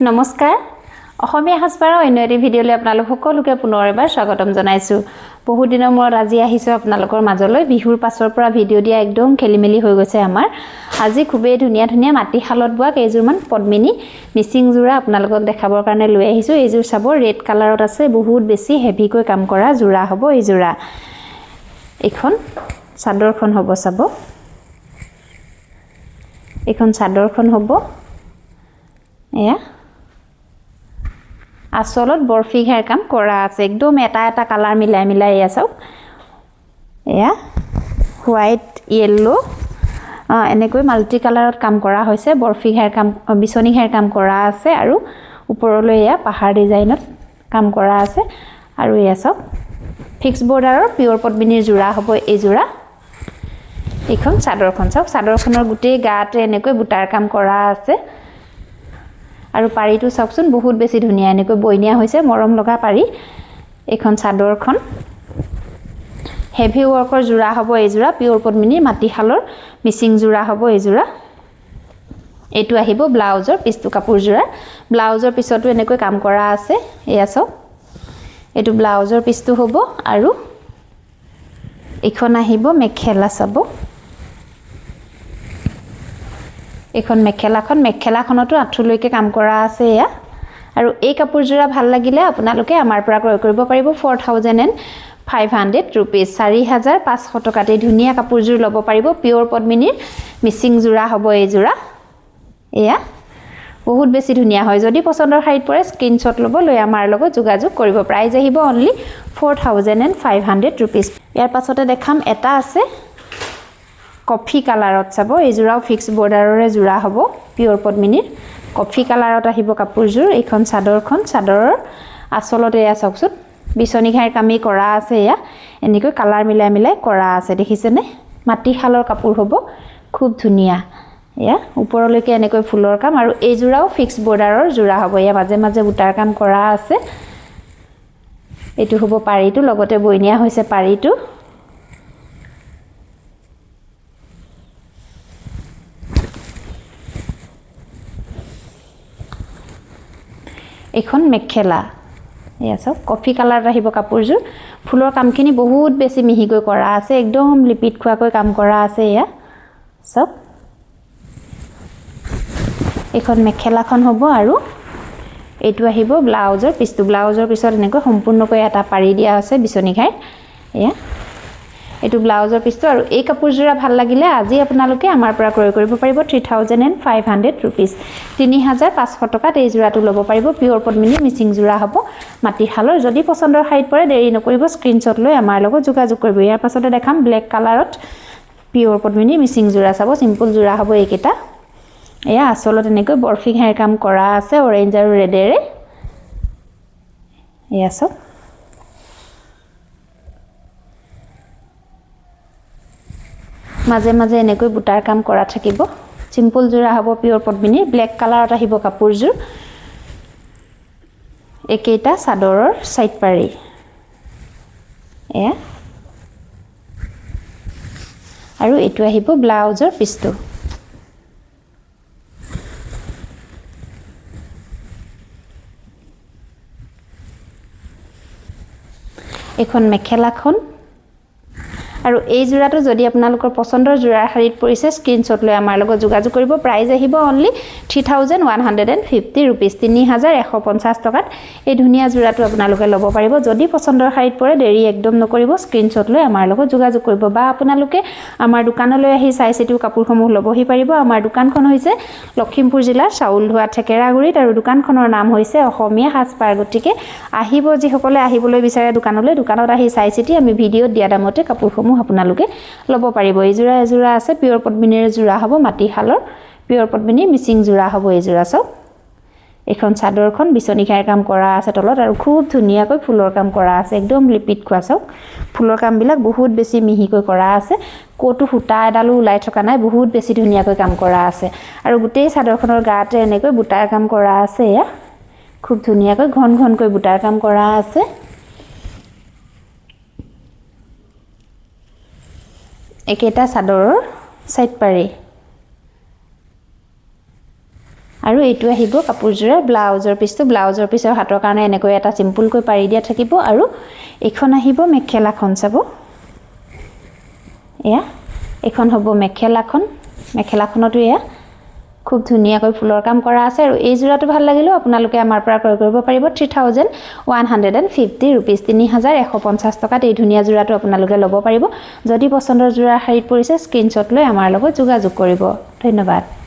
নমস্কাৰ অসমীয়া সাজপাৰৰ অন্য এটি ভিডিঅ'লৈ আপোনালোক সকলোকে পুনৰ এবাৰ স্বাগতম জনাইছো বহু দিনৰ মূৰত আজি আহিছো আপোনালোকৰ মাজলৈ বিহুৰ পাছৰ পৰা ভিডিঅ' দিয়া একদম খেলিমেলি হৈ গৈছে আমাৰ আজি খুবেই ধুনীয়া ধুনীয়া মাটি শালত বোৱা কেইজোৰমান পদ্মিনী মিচিং জোৰা আপোনালোকক দেখাবৰ কাৰণে লৈ আহিছো এইজোৰ চাব ৰেড কালাৰত আছে বহুত বেছি হেভিকৈ কাম কৰা জোৰা হ'ব এই জোৰা এখন চাদৰখন হ'ব চাব এখন চাদৰখন হ'ব এয়া আসলত বৰফি ঘাৰ কাম কৰা আছে একদম এটা এটা কালাৰ মিলাই মিলাই আছে এয়া হোৱাইট ইয়েলো এনেকৈ মাল্টি কালাৰত কাম কৰা হৈছে বৰফি ঘাৰ কাম বিচনী ঘাৰ কাম কৰা আছে আৰু ওপৰলৈ এয়া পাহাৰ ডিজাইনত কাম কৰা আছে আৰু এয়া সব ফিক্স বৰ্ডাৰৰ পিওৰ পদ্মিনীৰ জোৰা হ'ব এই জোৰা এখন চাদৰখন সব চাদৰখনৰ গুটেই গাতে এনেকৈ বুটাৰ কাম কৰা আছে আৰু পাৰীটো চাওকচোন বহুত বেছি ধুনীয়া এনেকৈ বইনিয়া হৈছে মৰম লগা পাৰী এখন চাদৰখন হেভি ওয়াৰ্কৰ জোৰা হ'ব এই জোৰা পিওৰ পদ্মিনীৰ মাটিশালৰ মিচিং জোৰা হ'ব এই জোৰা এটো আহিব ব্লাউজৰ পিছটো কাপোৰ জোৰা ব্লাউজৰ পিছতো এনেকৈ কাম কৰা আছে এয়া সব এটো ব্লাউজৰ পিছটো হ'ব আৰু এখন আহিব মেখেলা চাব এখন মেখেলাখনতো আঁঠুলৈকে কাম কৰা আছে এয়া আৰু এই কাপোৰ জোৰা ভাল লাগিলে আপোনালোকে আমাৰ পৰা ক্ৰয় কৰিব পাৰিব 4500 रुपीस 4500 টকাতে ধুনীয়া কাপোৰজোৰ ল'ব পাৰিব পিওৰ পদ্মিনীৰ মিচিং জোৰা হ'ব এই জোৰা এয়া বহুত বেছি ধুনীয়া হয় যদি পছন্দৰ শাৰীত পৰে স্ক্ৰিনশ্বট ল'ব লৈ আমাৰ লগত যোগাযোগ কৰিব প্ৰাইস আহিব অনলি 4500 रुपीस ইয়াৰ পাছতে দেখাম এটা আছে কফি কালাৰত চাব এই জোৰাও ফিক্স বৰ্ডাৰৰে জোৰা হ'ব পিওৰ পদ্মিনীৰ কফি কালাৰত আহিব কাপোৰজোৰ এইখন চাদৰৰ আসলতে এয়া চাওকচোন বিচনী ঘাৰ কামি কৰা আছে এয়া এনেকৈ কালাৰ মিলাই মিলাই কৰা আছে দেখিছেনে মাটি শালৰ কাপোৰ হ'ব খুব ধুনীয়া এয়া ওপৰলৈকে এনেকৈ ফুলৰ কাম আৰু এই জোৰাও ফিক্স বৰ্ডাৰৰ জোৰা হ'ব এয়া মাজে মাজে বুটাৰ কাম কৰা আছে এটো হ'ব পাৰীটো লগতে বইনিয়া হৈছে পাৰীটো এখন মেখেলা এয়া সব কফি কালাৰ আহিব কাপোৰজোৰ ফুলৰ কামখিনি বহুত বেছি মিহিকৈ কৰা আছে একদম লিপিত খোৱাকৈ কাম কৰা আছে এয়া সব এখন মেখেলাখন হ'ব আৰু এটো আহিব ব্লাউজৰ পিছত এনেকৈ সম্পূৰ্ণকৈ এটা পাৰি দিয়া আছে বিচনী ঘাই এয়া এটো ব্লাউজৰ পিছটো আৰু এই কাপোৰজোৰা ভাল লাগিলে আজি আপোনালোকে আমাৰ পৰা ক্ৰয় কৰিব পাৰিব 3500 रुपीस 3500 টকাত এই জোৰাটো ল'ব পাৰিব পিওৰ পদ্মিনী মিচিং জোৰা হ'ব মাটিশালৰ যদি পছন্দৰ শাৰীত পৰে দেৰি নকৰিব স্ক্ৰিনশ্বট লৈ আমাৰ লগত যোগাযোগ কৰিব ইয়াৰ পাছতে দেখাম ব্লেক কালাৰত পিওৰ পদ্মিনী মিচিং জোৰা চাব সিম্পল জোৰা হ'ব এইকেইটা এয়া আসলত এনেকৈ বৰফি ঘাৰ কাম কৰা আছে অৰেঞ্জ আৰু ৰেডেৰে এয়া সব মাজে মাজে এনেকৈ বুটাৰ কাম কৰা থাকিব সিম্পল জোৰা হ'ব পিওৰ পদ্মিনী ব্লেক কালাৰত আহিব কাপোৰজোৰ একেইটা চাদৰৰ সাইড পাৰি এয়া আৰু এটো আহিব ব্লাউজৰ পিছটো এখন মেখেলাখন আৰু এই জোৰাটো যদি আপোনালোকৰ পছন্দৰ জোৰাৰ শাৰীত পৰিছে স্ক্ৰিনশ্বট লৈ আমাৰ লগত যোগাযোগ কৰিব প্ৰাইস আহিব অনলি 3150 रुपीस 3150 টকাত এই ধুনীয়া জোৰাটো আপোনালোকে ল'ব পাৰিব যদি পছন্দৰ শাৰীত পৰে দেৰি একদম নকৰিব স্ক্ৰিনশ্বট লৈ আমাৰ লগত যোগাযোগ কৰিব বা আপোনালোকে আমাৰ দোকানলৈ আহি চাই চিতি কাপোৰসমূহ ল'বহি পাৰিব আমাৰ দোকানখন হৈছে লখিমপুৰ জিলাৰ চাউলধোৱা ঠেকেৰাগুৰিত আৰু দোকানখনৰ নাম হৈছে অসমীয়া সাজপাৰ গতিকে আহিব যিসকলে আহিবলৈ বিচাৰে দোকানত আহি চাই চিতি আমি ভিডিঅ'ত দিয়া দামতে কাপোৰসমূহ আপোনালোকে ল'ব পাৰিব এই জোৰা আছে পিওৰ পদ্মিনীৰ জোৰা হ'ব মাটিশালৰ পিওৰ পদ্মিনী মিচিং জোৰা হ'ব এই জোৰা সব এখন চাদৰখন বিচনী ঘাৰ কাম কৰা আছে তলত আৰু খুব ধুনীয়াকৈ ফুলৰ কাম কৰা আছে একদম লিপিত খোৱা সব ফুলৰ কাম বিলাক বহুত বেছি মিহিকৈ কৰা আছে কোটো হুটা এডালো ওলাই থকা নাই বহুত বেছি ধুনীয়াকৈ কাম কৰা আছে আৰু গোটেই চাদৰখনৰ গাতে এনেকৈ বুটাৰ কাম কৰা আছে এয়া খুব ধুনীয়াকৈ ঘনকৈ বুটাৰ কাম কৰা আছে একেটা চাদৰৰ সাইড পাৰি আৰু এইটো আহিব কাপোৰযোৰৰ ব্লাউজৰ পিছটো ব্লাউজৰ পিছৰ হাতৰ কাৰণে এনেকৈ এটা সিম্পলকৈ পাৰি দিয়া থাকিব আৰু এখন আহিব মেখেলাখন চাব এয়া এখন হ'ব মেখেলাখনতো এয়া খুব ধুনীয়াকৈ ফুলৰ কাম কৰা আছে আৰু এই জোৰাটো ভাল লাগিলেও আপোনালোকে আমাৰ পৰা ক্ৰয় কৰিব পাৰিব 3150 rupees 3150 টকাত এই ধুনীয়া জোৰাটো আপোনালোকে ল'ব পাৰিব যদি পছন্দৰ জোৰা শাৰীত পৰিছে স্ক্ৰিনশ্বট লৈ আমাৰ লগত যোগাযোগ কৰিব ধন্যবাদ